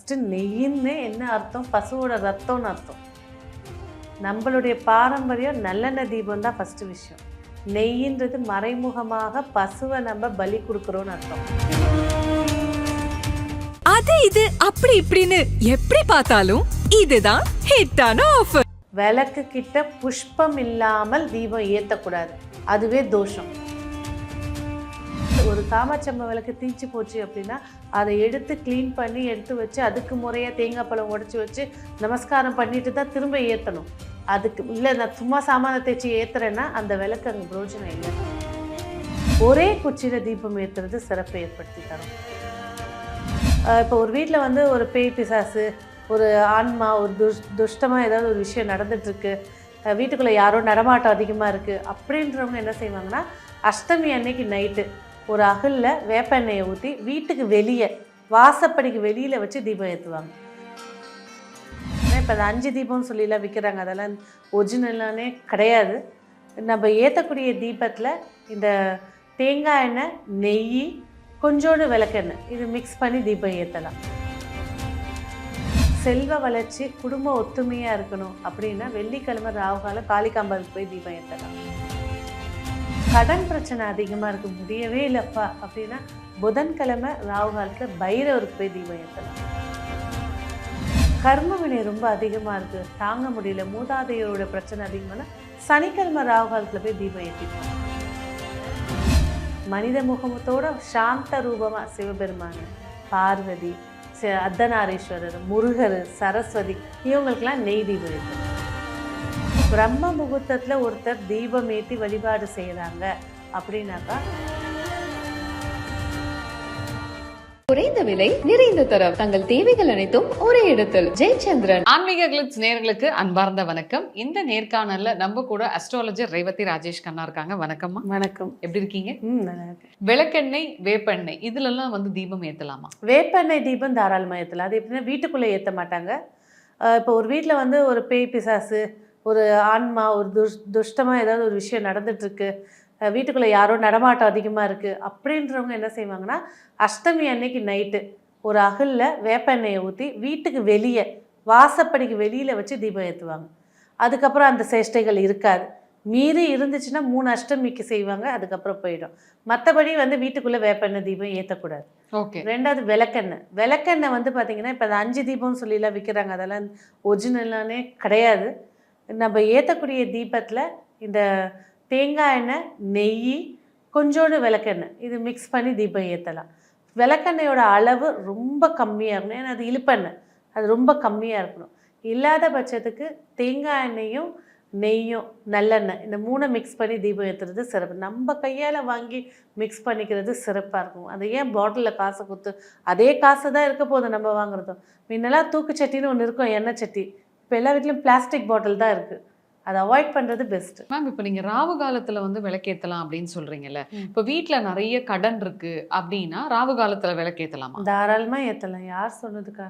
First நெய்யின்னு என்ன அர்த்தம்? பசுவோட ரத்தம்னு அர்த்தம். நம்மளுடைய பாரம்பரியம் நல்லெண்ணெய் தீபம் தான் ஃபஸ்ட்டு விஷயம். நெய்யின்றது மறைமுகமாக பசுவை நம்ம பலி கொடுக்குறோன்னு அர்த்தம். அது இது அப்படி இப்படின்னு எப்படி பார்த்தாலும் இதுதான் ஹிட்டான ஆஃபர். விளக்கு கிட்ட புஷ்பம் இல்லாமல் தீபம் ஏற்றக்கூடாது, அதுவே தோஷம். ஒரு காமாட்சம்ம விளக்கு தீச்சு போச்சு அப்படின்னா அதை எடுத்து க்ளீன் பண்ணி எடுத்து வச்சு அதுக்கு முறையாக தேங்காய் பழம் உடச்சி வச்சு நமஸ்காரம் பண்ணிட்டு தான் திரும்ப ஏற்றணும். அதுக்கு இல்லை நான் சும்மா சாமானை தேய்ச்சி ஏற்றுறேன்னா அந்த விளக்கு அங்கே பிரோஜனம் இல்லை. ஒரே குச்சியில் தீபம் ஏற்றுறது சிறப்பை ஏற்படுத்தி தரும். இப்போ ஒரு வீட்டில் வந்து ஒரு பேய் பிசாசு, ஒரு ஆன்மா, ஒரு துஷ்டமாக ஏதாவது ஒரு விஷயம் நடந்துகிட்ருக்கு, வீட்டுக்குள்ளே யாரோ நடமாட்டம் அதிகமாக இருக்குது அப்படின்றவங்க என்ன செய்வாங்கன்னா, அஷ்டமி அன்னைக்கு நைட்டு ஒரு அகலில் வேப்ப எண்ணெயை ஊற்றி வீட்டுக்கு வெளியே வாசப்படிக்கு வெளியில் வச்சு தீபம் ஏற்றுவாங்க. இப்போ அந்த 5 தீபம்னு சொல்லிலாம் விற்கிறாங்க, அதெல்லாம் ஒரிஜினலானே கிடையாது. நம்ம ஏற்றக்கூடிய தீபத்தில் இந்த தேங்காய் எண்ணெய், நெய், கொஞ்சோண்டு விளக்கெண்ணெய் இது மிக்ஸ் பண்ணி தீபம் ஏற்றலாம். செல்வ வளர்ச்சி, குடும்ப ஒத்துமையாக இருக்கணும் அப்படின்னா வெள்ளிக்கிழமை ராகுகாலம் காளிகாம்பாளுக்கு போய் தீபம் ஏற்றலாம். கடன் பிரச்சனை அதிகமாக இருக்க முடியவே இல்லைப்பா அப்படின்னா புதன்கிழமை ராகுகாலத்தில் பைரவருக்கு போய் தீபம் ஏற்றலாம். கர்ம வினை ரொம்ப அதிகமாக இருக்குது, தாங்க முடியல, மூதாதையரோட பிரச்சனை அதிகமான சனிக்கிழமை ராகுகாலத்தில் போய் தீபம் ஏற்றிக்கலாம். மனித முகமத்தோட சாந்த ரூபமாக சிவபெருமான், பார்வதி, அர்த்தநாரீஸ்வரர், முருகர், சரஸ்வதி இவங்களுக்கெல்லாம் நெய் தீபம் ஏற்றலாம். பிரம்ம முகூர்த்தத்தில் ஒருத்தர் தீபம் ஏற்றி வழிபாடு செய்கிறாங்க அப்படின்னாக்கா குறைந்த விலை, நிறைந்த தரம், தங்கள் தேவைகள் அனைத்தும் ஒரே இடத்தில். ஜெயச்சந்திரன் ஆன்மீக கிளிட்ஸ் நேயர்களுக்கு அன்பார்ந்த வணக்கம். இந்த நேர்காணல்ல நம்ம கூட அஸ்ட்ராலஜர் ரேவதி ராஜேஷ் கண்ணா இருக்காங்க. வணக்கம்மா. வணக்கம். எப்படி இருக்கீங்க? நல்லா இருக்கு. விளக்கெண்ணெய், வேப்பெண்ணெய் இதுலெல்லாம் வந்து தீபம் ஏற்றலாமா? வேப்பெண்ணெய் தீபம் தாராளமாக ஏற்றலாம். அது எப்படின்னா வீட்டுக்குள்ளே ஏற்ற மாட்டாங்க. இப்போ ஒரு வீட்டில் வந்து ஒரு பேய் பிசாசு, ஒரு ஆன்மா, ஒரு துஷ்டமாக ஏதாவது ஒரு விஷயம் நடந்துகிட்ருக்கு, வீட்டுக்குள்ளே யாரோ நடமாட்டம் அதிகமாக இருக்குது அப்படின்றவங்க என்ன செய்வாங்கன்னா, அஷ்டமி அன்னைக்கு நைட்டு ஒரு அகலில் வேப்ப எண்ணெயை ஊற்றி வீட்டுக்கு வெளியே வாசப்படிக்கு வெளியில் வச்சு தீபம் ஏற்றுவாங்க. அதுக்கப்புறம் அந்த சேஷ்டைகள் இருக்காது. மீறி இருந்துச்சுன்னா 3 அஷ்டமிக்கு செய்வாங்க, அதுக்கப்புறம் போயிடும். மற்றபடி வந்து வீட்டுக்குள்ளே வேப்பெண்ணெய் தீபம் ஏற்றக்கூடாது. ஓகே. 2வது விளக்கெண்ணெய். விளக்கெண்ணெய் வந்து பார்த்திங்கன்னா இப்போ அந்த 5 தீபம்னு சொல்லிலாம் விற்கிறாங்க, அதெல்லாம் ஒரிஜினலானே கிடையாது. நம்ம ஏற்றக்கூடிய தீபத்தில் இந்த தேங்காய் எண்ணெய், நெய், கொஞ்சோண்டு விளக்கெண்ணெய் இது மிக்ஸ் பண்ணி தீபம் ஏற்றலாம். விளக்கெண்ணெயோட அளவு ரொம்ப கம்மியாக இருக்கணும், ஏன்னா அது இழுப்பெண்ணெய், அது ரொம்ப கம்மியாக இருக்கணும். இல்லாத பட்சத்துக்கு தேங்காய் எண்ணெயும் நெய்யும் நல்லெண்ணெய் இந்த 3 மிக்ஸ் பண்ணி தீபம் ஏற்றுறது சிறப்பு. நம்ம கையால் வாங்கி மிக்ஸ் பண்ணிக்கிறது சிறப்பாக இருக்கும். அது ஏன் பாட்டிலில் காசை கொடுத்து, அதே காசு தான் இருக்க போதும் நம்ம வாங்குறதும். முன்னெல்லாம் தூக்குச்சட்டின்னு ஒன்று இருக்கும், எண்ணெய் சட்டி. இப்போ எல்லா வீட்லையும் பிளாஸ்டிக் பாட்டில் தான் இருக்குது. அதை அவாய்ட் பண்ணுறது பெஸ்ட்டு. மேம், இப்போ நீங்கள் ராவு காலத்தில் வந்து விளக்கேற்றலாம் அப்படின்னு சொல்கிறீங்கல்ல, இப்போ வீட்டில் நிறைய கடன் இருக்குது அப்படின்னா ராவு காலத்தில் விளக்கேற்றலாமா? தாராளமாக ஏற்றலாம். யார் சொன்னதுக்கா?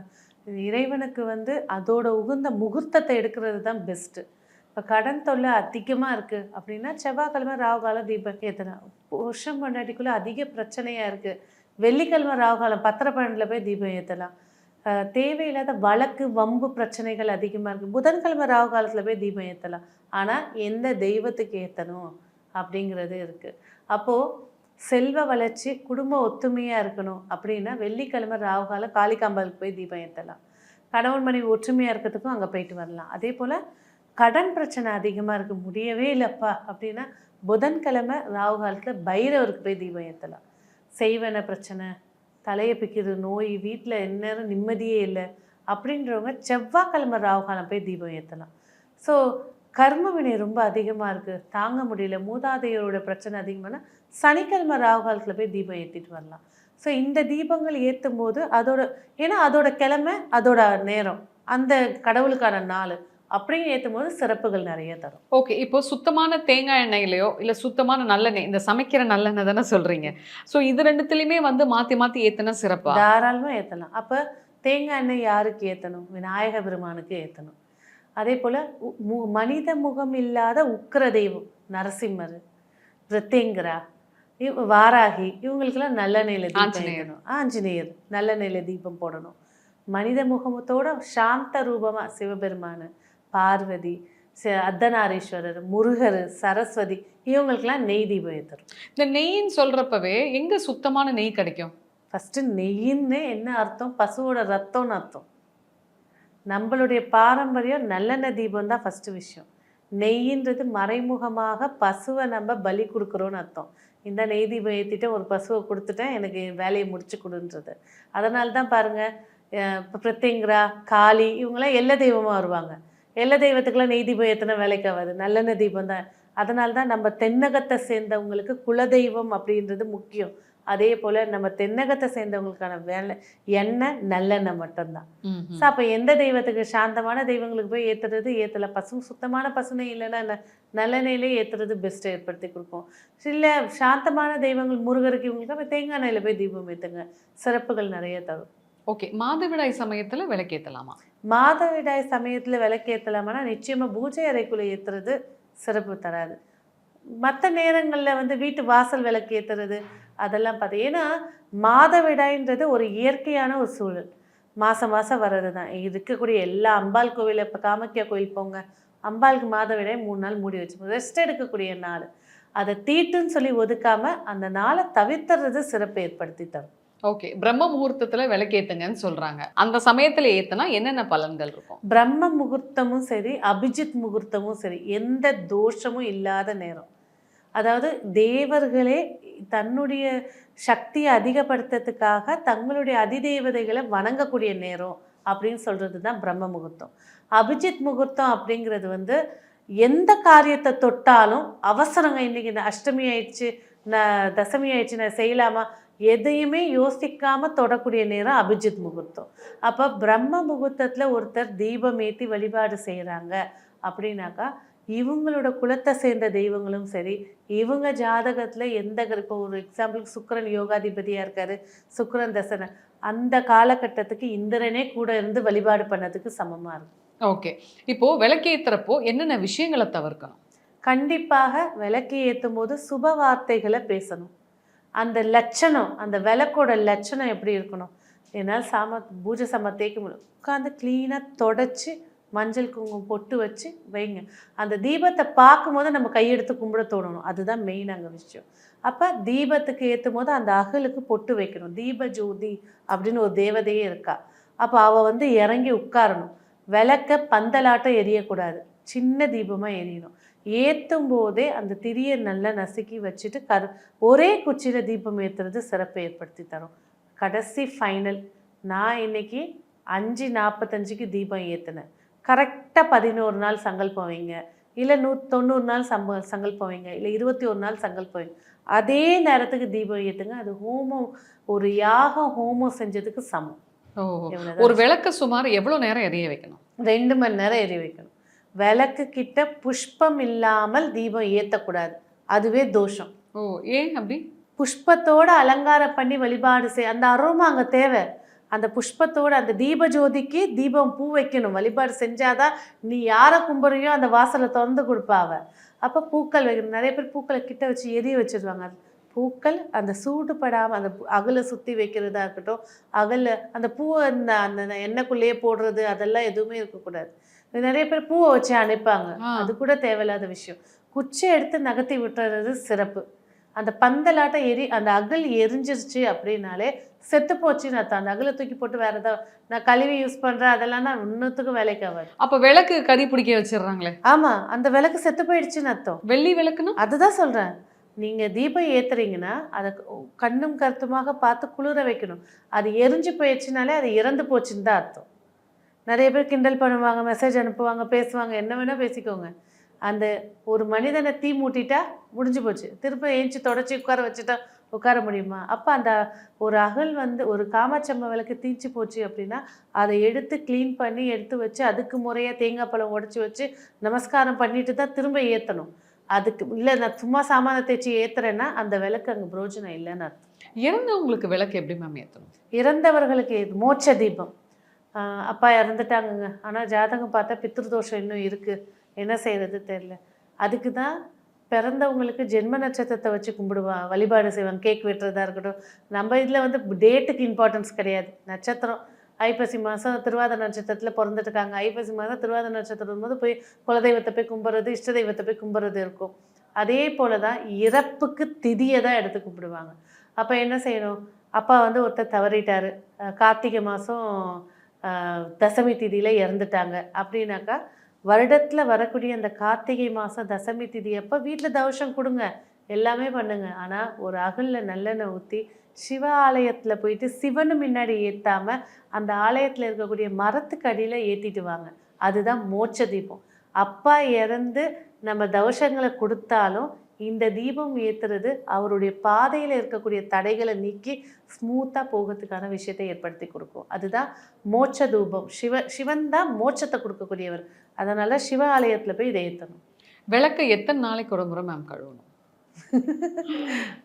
இது இறைவனுக்கு வந்து அதோட உகுந்த முகூர்த்தத்தை எடுக்கிறது தான் பெஸ்ட்டு. இப்போ கடன் தொல்லை அதிகமாக இருக்குது அப்படின்னா செவ்வாய்க்கிழமை ராகுகாலம் தீபம் ஏற்றலாம். வருஷம் கொண்டாட்டிக்குள்ளே அதிக பிரச்சனையாக இருக்குது, வெள்ளிக்கிழமை ராகுகாலம் 10:12 போய் தீபம் ஏற்றலாம். தேவையில்லாத வழக்கு வம்பு பிரச்சனைகள் அதிகமாக இருக்குது, புதன்கிழமை ராகு காலத்தில் போய் தீபம் ஏற்றலாம். ஆனால் எந்த தெய்வத்துக்கு ஏற்றணும் அப்படிங்கிறது இருக்குது. அப்போது செல்வ வளர்ச்சி, குடும்ப ஒத்துமையாக இருக்கணும் அப்படின்னா வெள்ளிக்கிழமை ராகு காலம் காளிகாம்பாளுக்கு போய் தீபம் ஏற்றலாம். கணவன் மனைவி ஒற்றுமையாக இருக்கிறதுக்கும் அங்கே போயிட்டு வரலாம். அதே போல் கடன் பிரச்சனை அதிகமாக இருக்க முடியவே இல்லைப்பா அப்படின்னா புதன்கிழமை ராகு காலத்தில் பைரவருக்கு போய் தீபம் ஏற்றலாம். செய்வன பிரச்சனை, தலையை பிக்கிறது நோய், வீட்டில் எந்நேரம் நிம்மதியே இல்லை அப்படின்றவங்க செவ்வாய்க்கிழமை ராகுகாலம் போய் தீபம் ஏற்றலாம். ஸோ கர்ம வினை ரொம்ப அதிகமாக இருக்குது, தாங்க முடியல, மூதாதையரோட பிரச்சனை அதிகமான சனிக்கிழமை ராகுகாலத்தில் போய் தீபம் ஏற்றிட்டு வரலாம். ஸோ இந்த தீபங்கள் ஏற்றும் போது ஏன்னா அதோட கிழமை, அதோட நேரம், அந்த கடவுளுக்கான நாள் அப்படின்னு ஏற்றும் போது சிறப்புகள் நிறைய தரும். ஓகே. இப்போ சுத்தமான தேங்காய் எண்ணெயிலையோ இல்லை சுத்தமான நல்லெண்ணெய், இந்த சமைக்கிற நல்லெண்ணெய் தானே சொல்கிறீங்க, ஸோ இது ரெண்டுத்துலேயுமே வந்து மாற்றி மாற்றி ஏற்றினா சிறப்பா? தாராளமாக ஏற்றலாம். அப்போ தேங்காய் எண்ணெய் யாருக்கு ஏற்றணும்? விநாயக பெருமானுக்கு ஏற்றணும். அதே போல் மனித முகம் இல்லாத உக்கிர தெய்வம் நரசிம்மர், பிரத்யங்கரா, வாராகி இவங்களுக்கெல்லாம் நல்லெண்ணெயில் தீபம் ஏற்றணும். ஆஞ்சநேயர் நல்லெண்ணெயில் தீபம் போடணும். மனித முகமத்தோட சாந்த ரூபமாக சிவபெருமான், பார்வதி, அர்த்தநாரீஸ்வரர், முருகர், சரஸ்வதி இவங்களுக்கெல்லாம் நெய் தீபம் ஏற்றுறோம். இந்த நெய்ன்னு சொல்றப்பவே எங்க சுத்தமான நெய் கிடைக்கும்? ஃபஸ்ட்டு நெய்ன்னு என்ன அர்த்தம்? பசுவோட ரத்தம்னு அர்த்தம். நம்மளுடைய பாரம்பரியம் நல்லெண்ணெய் தீபம் தான் ஃபஸ்ட்டு விஷயம். நெய்யின்றது மறைமுகமாக பசுவை நம்ம பலி கொடுக்குறோன்னு அர்த்தம். இந்த நெய் தீபம் ஏற்றிட்டு ஒரு பசுவை கொடுத்துட்டேன், எனக்கு வேலையை முடிச்சு கொடுன்றது. அதனால தான் பாருங்கள், இப்போ பிரத்யங்கரா, காளி இவங்களாம் எல்லை தெய்வமாக வருவாங்க. எல்லை தெய்வத்துக்கெல்லாம் நெய் தீபம் ஏற்றினா வேலைக்கு ஆகாது, நல்லெண்ணெய் தீபம் தான். அதனால தான் நம்ம தென்னகத்தை சேர்ந்தவங்களுக்கு குலதெய்வம் அப்படின்றது முக்கியம். அதே போல் நம்ம தென்னகத்தை சேர்ந்தவங்களுக்கான வேலை எண்ணெய் நல்லெண்ணெய் மட்டும்தான். ஸோ அப்போ எந்த தெய்வத்துக்கு சாந்தமான தெய்வங்களுக்கு போய் ஏற்றலை, சுத்தமான பசுனை இல்லைன்னா நல்லெண்ணெயிலே ஏற்றுறது பெஸ்ட்டை ஏற்படுத்தி கொடுப்போம். இல்லை சாந்தமான தெய்வங்கள் முருகருக்கு இவங்களுக்கு அப்போ தேங்காய் எண்ணெயில் போய் தீபம் ஏற்றுங்க, சிறப்புகள் நிறைய தரும். ஓகே, மாதவிடாய் சமயத்தில் விளக்கேற்றலாமா? மாதவிடாய் சமயத்தில் விளக்கேற்றலாமான்னா நிச்சயமாக பூஜை அறைக்குள்ளே ஏற்றுறது சிறப்பு தராது. மற்ற நேரங்களில் வீட்டு வாசல் விளக்கு ஏற்றுறது அதெல்லாம் ஏன்னா மாதவிடாயின்றது ஒரு இயற்கையான ஒரு சூழல். மாதம் வர்றது தான் இருக்கக்கூடிய எல்லா அம்பாள் கோவில். இப்போ காமாக்கியா கோயில் போங்க, அம்பாளுக்கு மாதவிடாய் 3 நாள் மூடி வச்சு ரெஸ்ட் எடுக்கக்கூடிய நாள். அதை தீட்டுன்னு சொல்லி ஒதுக்காமல் அந்த நாளை தவிர்த்துறது சிறப்பு ஏற்படுத்தி தரும். ஓகே, பிரம்ம முகூர்த்தத்தில் விளக்கேற்றுங்கன்னு சொல்கிறாங்க. அந்த சமயத்தில் ஏற்றினா என்னென்ன பலன்கள் இருக்கும்? பிரம்ம முகூர்த்தமும் சரி, அபிஜித் முகூர்த்தமும் சரி, எந்த தோஷமும் இல்லாத நேரம். அதாவது தேவர்களே தன்னுடைய சக்தியை அதிகப்படுத்துறதுக்காக தங்களுடைய அதிதேவதைகளை வணங்கக்கூடிய நேரம் அப்படின்னு சொல்கிறது தான் பிரம்ம முகூர்த்தம். அபிஜித் முகூர்த்தம் அப்படிங்கிறது எந்த காரியத்தை தொட்டாலும் அவசரங்க, இன்றைக்கி இந்த அஷ்டமி ஆயிடுச்சு, தசமி ஆயிடுச்சு, நான் செய்யலாமா, எதையுமே யோசிக்காமல் தொடக்கூடிய நேரம் அபிஜித் முகூர்த்தம். அப்போ பிரம்ம முகூர்த்தத்தில் ஒருத்தர் தீபம் ஏற்றி வழிபாடு செய்கிறாங்க அப்படின்னாக்கா இவங்களோட குலத்தை சேர்ந்த தெய்வங்களும் சரி, இவங்க ஜாதகத்தில் இப்போ ஒரு எக்ஸாம்பிளுக்கு சுக்கிரன் யோகாதிபதியாக இருக்கார், சுக்கிரன் தசனை, அந்த காலகட்டத்துக்கு இந்திரனே கூட இருந்து வழிபாடு பண்ணதுக்கு சமமாக இருக்கும். ஓகே, இப்போது விளக்கேற்றுறப்போ என்னென்ன விஷயங்களை தவிர்க்கணும்? கண்டிப்பாக விளக்கு ஏற்றும் போது சுப வார்த்தைகளை பேசணும். அந்த லட்சணம், அந்த விளக்கோட லட்சணம் எப்படி இருக்கணும்? ஏன்னால் பூஜை தேய்க்க முடியும், உட்காந்து க்ளீனாக தொடச்சி மஞ்சள் குங்குமம் பொட்டு வச்சு வைங்க. அந்த தீபத்தை பார்க்கும்போது நம்ம கையெடுத்து கும்பிட தோணணும், அதுதான் மெயின் அங்கே விஷயம். அப்போ தீபத்துக்கு ஏற்றும் போது அந்த அகலுக்கு பொட்டு வைக்கணும். தீப ஜோதி அப்படின்னு ஒரு தேவதையே இருக்கா. அப்போ அவள் இறங்கி உட்காரணும். விளக்க பந்தலாட்டம் எரியக்கூடாது, சின்ன தீபமாக எரியணும். ஏற்றும் போதே அந்த திரியை நல்லா நசுக்கி வச்சுட்டு ஒரே குச்சியில் தீபம் ஏற்றுறது சிறப்பை ஏற்படுத்தி தரும். கடைசி ஃபைனல், நான் இன்னைக்கு 5:45க்கு தீபம் ஏற்றினேன், கரெக்டாக 11 நாள் சங்கல்பம் வைங்க, இல்லை 190 நாள் சங்கல்பம் வைங்க, இல்லை 21 நாள் சங்கல்பம் வைங்க. அதே நேரத்துக்கு தீபம் ஏற்றுங்க. அது ஹோமம், ஒரு யாகம் ஹோமம் செஞ்சதுக்கு சமம். ஒரு விளக்கு சுமார் எவ்வளோ நேரம் எரிய வைக்கணும்? 2 மணி நேரம் எரிய வைக்கணும். விளக்கு கிட்ட புஷ்பம் இல்லாமல் தீபம் ஏற்றக்கூடாது, அதுவே தோஷம். ஏன் அப்படி? புஷ்பத்தோடு அலங்காரம் பண்ணி வழிபாடு அந்த அரோமா அங்கே தேவை. அந்த புஷ்பத்தோடு அந்த தீப ஜோதிக்கு தீபம் பூ வைக்கணும். வழிபாடு செஞ்சாதான் நீ யாரை கும்பிட்றியோ அந்த வாசலை திறந்து கொடுப்பாவ. அப்போ பூக்கள் வைக்கணும். நிறைய பேர் பூக்களை கிட்ட வச்சு எரிய வச்சுருவாங்க. பூக்கள் அந்த சூடுபடாமல் அந்த அகலை சுற்றி வைக்கிறதா இருக்கட்டும், அகலை அந்த பூவை அந்த எண்ணெய்க்குள்ளேயே போடுறது அதெல்லாம் எதுவுமே இருக்கக்கூடாது. நிறைய பேர் பூவை வச்சு அனுப்பாங்க, அது கூட தேவையில்லாத விஷயம். குச்சை எடுத்து நகர்த்தி விட்டுறது சிறப்பு. அந்த பந்தலாட்டம் அந்த அகல் எரிஞ்சிருச்சு அப்படின்னாலே செத்து போச்சுன்னு அர்த்தம். அந்த அகலை தூக்கி போட்டு வேற ஏதாவது நான் கழுவி யூஸ் பண்ணுறேன் அதெல்லாம் நான் இன்னத்துக்கும் வேலைக்கு ஆகாது. அப்போ விளக்கு கறி பிடிக்க வச்சிடுறாங்களே? ஆமாம், அந்த விளக்கு செத்து போயிடுச்சுன்னு அர்த்தம். வெள்ளி விளக்குன்னா அதுதான் சொல்கிறேன். நீங்கள் தீபம் ஏற்றுறீங்கன்னா அதை கண்ணும் கருத்துமாக பார்த்து குளிர வைக்கணும். அது எரிஞ்சு போயிடுச்சுனாலே அது இறந்து போச்சுன்னு தான் அர்த்தம். நிறைய பேர் கிண்டல் பண்ணுவாங்க, மெசேஜ் அனுப்புவாங்க, பேசுவாங்க, என்ன வேணால் பேசிக்கோங்க. அந்த ஒரு மனிதனை தீ மூட்டிட்டா முடிஞ்சு போச்சு. திரும்ப ஏஞ்சி தொடச்சி உட்கார வச்சுட்டா உட்கார முடியுமா? அப்போ அந்த ஒரு அகல் ஒரு காமாட்சம்ம விளக்கு தீச்சு போச்சு அப்படின்னா அதை எடுத்து க்ளீன் பண்ணி எடுத்து வச்சு அதுக்கு முறையாக தேங்காய் பழம் உடச்சி வச்சு நமஸ்காரம் பண்ணிட்டு தான் திரும்ப ஏற்றணும். அதுக்கு இல்லை நான் சும்மா சாமான தேய்ச்சி ஏற்றுறேன்னா அந்த விளக்கு அங்கே பிரோஜனம் இல்லைன்னு அர்த்தம். இறந்தவங்களுக்கு விளக்கு எப்படி மேம் ஏற்றணும்? இறந்தவர்களுக்கு மோட்ச தீபம். அப்பா இறந்துட்டாங்கங்க, ஆனால் ஜாதகம் பார்த்தா பித்ருதோஷம் இன்னும் இருக்குது, என்ன செய்கிறது தெரியல. அதுக்கு தான் பிறந்தவங்களுக்கு ஜென்ம நட்சத்திரத்தை வச்சு வழிபாடு செய்வாங்க. கேக் வெட்டுறதா இருக்கட்டும், நம்ம இதில் டேட்டுக்கு இம்பார்ட்டன்ஸ் கிடையாது, நட்சத்திரம் ஐப்பசி மாதம் திருவாதிரை நட்சத்திரத்தில் பிறந்துட்டுருக்காங்க. ஐப்பசி மாதம் திருவாதிரை நட்சத்திரம் வரும்போது போய் குலதெய்வத்தை போய் கும்பிட்றது, இஷ்ட தெய்வத்தை போய் கும்பிட்றது இருக்கும். அதே போல் தான் இறப்புக்கு திதியை தான் எடுத்து கும்பிடுவாங்க. அப்போ என்ன செய்யணும்? அப்பா வந்து ஒருத்தர் தவறிட்டார், கார்த்திகை மாதம் தசமி திதியில் இறந்துட்டாங்க அப்படின்னாக்கா, வருடத்தில் வரக்கூடிய அந்த கார்த்திகை மாதம் தசமி திதி அப்போ வீட்டில் தவசம் கொடுங்க, எல்லாமே பண்ணுங்க. ஆனால் ஒரு அகலில் நல்லெண்ணெய் ஊற்றி சிவ ஆலயத்தில் போயிட்டு சிவனு முன்னாடி ஏற்றாமல் அந்த ஆலயத்தில் இருக்கக்கூடிய மரத்துக்கு அடியில் ஏற்றிட்டு வாங்க. அதுதான் மோட்ச தீபம். அப்பா இறந்து நம்ம தவசங்களை கொடுத்தாலும் இந்த தீபம் ஏற்றுறது அவருடைய பாதையில் இருக்கக்கூடிய தடைகளை நீக்கி ஸ்மூத்தாக போகிறதுக்கான விஷயத்தை ஏற்படுத்தி கொடுக்கும். அதுதான் மோட்ச தூபம். சிவன் தான் மோட்சத்தை கொடுக்கக்கூடியவர். அதனால் சிவ ஆலயத்தில் போய் இதை ஏற்றணும். விளக்கை எத்தனை நாளைக்கு ஒரு முறை மேம் கழுவணும்?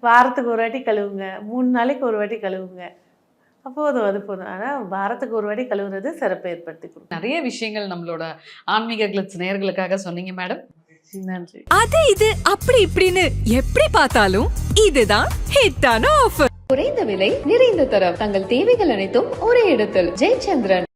வாரத்துக்கு ஒரு வாட்டி கழுவுங்க, 3 நாளைக்கு ஒரு வாட்டி கழுவுங்க, போதும், அது போதும். ஆனால் வாரத்துக்கு ஒரு வாட்டி கழுவுறது சிறப்பை ஏற்படுத்தி கொடுக்கும். நிறைய விஷயங்கள் நம்மளோட ஆன்மீக கிளிட்ஸ் நேயர்களுக்காக சொன்னீங்க மேடம். நன்றி. அது இது அப்படி இப்படின்னு எப்படி பார்த்தாலும் இதுதான் ஹிட்டான ஆஃபர். குறைந்த விலை நிறைந்த தரம் தங்கள் தேவைகள் அனைத்தும் ஒரே இடத்தில். ஜெயச்சந்திரன்.